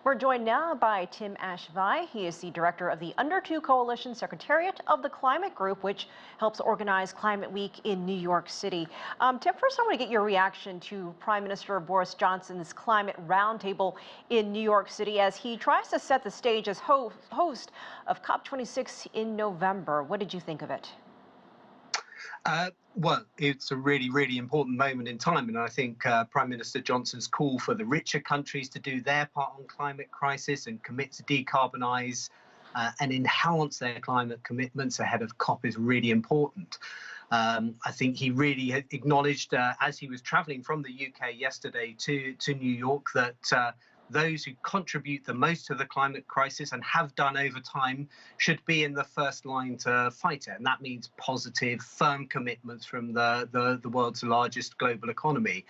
We're joined now by Tim Ashby. He is the director of the Under 2 Coalition Secretariat of the Climate Group, which helps organize Climate Week in New York City. Tim, first I want to get your reaction to Prime Minister Boris Johnson's climate roundtable in New York City as he tries to set the stage as host of COP26 in November. What did you think of it? Well, it's a really important moment in time, and I think Prime Minister Johnson's call for the richer countries to do their part on climate crisis and commit to decarbonise and enhance their climate commitments ahead of COP is really important. I think he really acknowledged as he was travelling from the UK yesterday to New York that those who contribute the most to the climate crisis and have done over time should be in the first line to fight it. And that means positive, firm commitments from the world's largest global economy.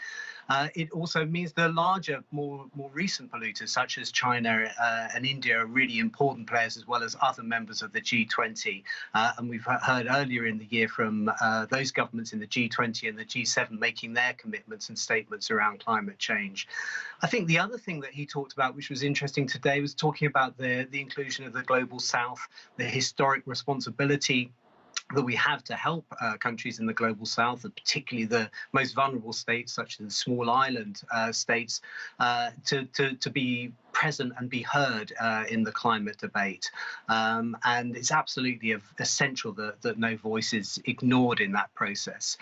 It also means the larger, more recent polluters, such as China and India, are really important players, as well as other members of the G20. And we've heard earlier in the year from those governments in the G20 and the G7 making their commitments and statements around climate change. I think the other thing that he talked about, which was interesting today, was talking about the inclusion of the Global South, the historic responsibility that we have to help countries in the Global South, and particularly the most vulnerable states, such as the small island states, to be present and be heard in the climate debate. And it's absolutely essential that no voice is ignored in that process.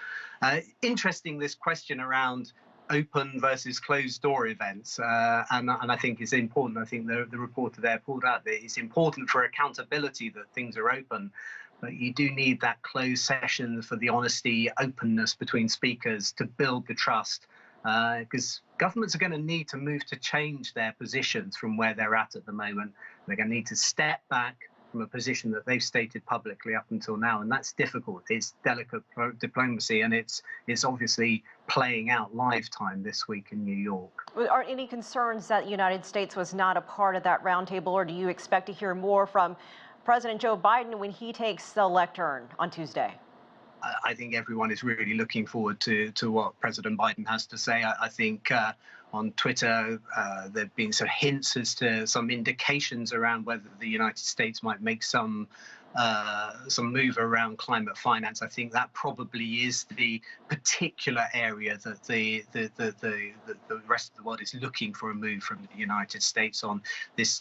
Interesting, this question around open versus closed door events, and I think it's important. I think the reporter there pulled out that it's important for accountability that things are open, but you do need that closed session for the honesty, openness between speakers to build the trust, because governments are going to need to move to change their positions from where they're at the moment. They're going to need to step back from a position that they've stated publicly up until now, and that's difficult. It's delicate diplomacy, and it's obviously playing out live time this week in New York. Are any concerns that the United States was not a part of that roundtable, or do you expect to hear more from President Joe Biden when he takes the lectern on Tuesday? I think everyone is really looking forward to what President Biden has to say. I think on Twitter there have been some hints as to some indications around whether the United States might make some move around climate finance. I think that probably is the particular area that the rest of the world is looking for a move from the United States on. This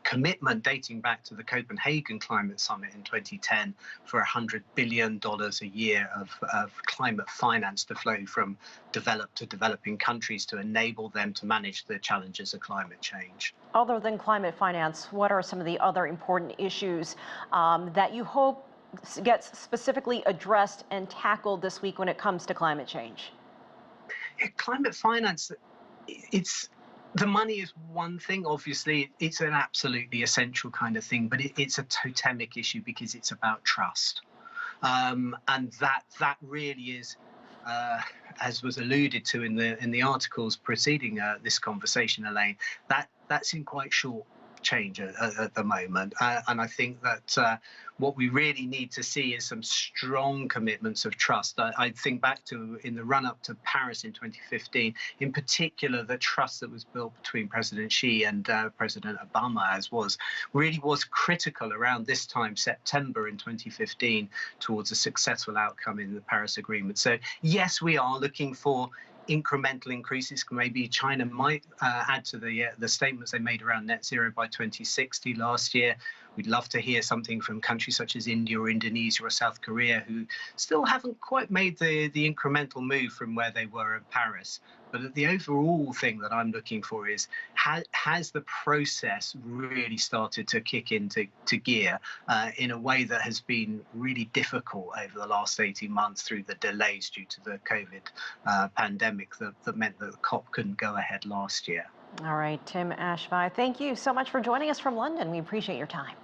commitment dating back to the Copenhagen Climate Summit in 2010 for $100 billion a year of climate finance to flow from developed to developing countries to enable them to manage the challenges of climate change. Other than climate finance, what are some of the other important issues that you hope gets specifically addressed and tackled this week when it comes to climate change? Yeah, climate finance, the money is one thing. Obviously, it's an absolutely essential kind of thing, but it's a totemic issue because it's about trust, and that really is. As was alluded to in the articles preceding this conversation, Elaine, that's in quite short change at the moment, and I think that what we really need to see is some strong commitments of trust. I think back to in the run-up to Paris in 2015, in particular, the trust that was built between President Xi and President Obama was critical around this time, September in 2015, towards a successful outcome in the Paris Agreement. So yes, we are looking for incremental increases. Maybe China might add to the statements they made around net zero by 2060 last year. We'd love to hear something from countries such as India or Indonesia or South Korea, who still haven't quite made the incremental move from where they were in Paris. But the overall thing that I'm looking for is, has the process really started to kick into gear in a way that has been really difficult over the last 18 months through the delays due to the COVID pandemic that meant that the COP couldn't go ahead last year. All right, Tim Ashby, thank you so much for joining us from London. We appreciate your time.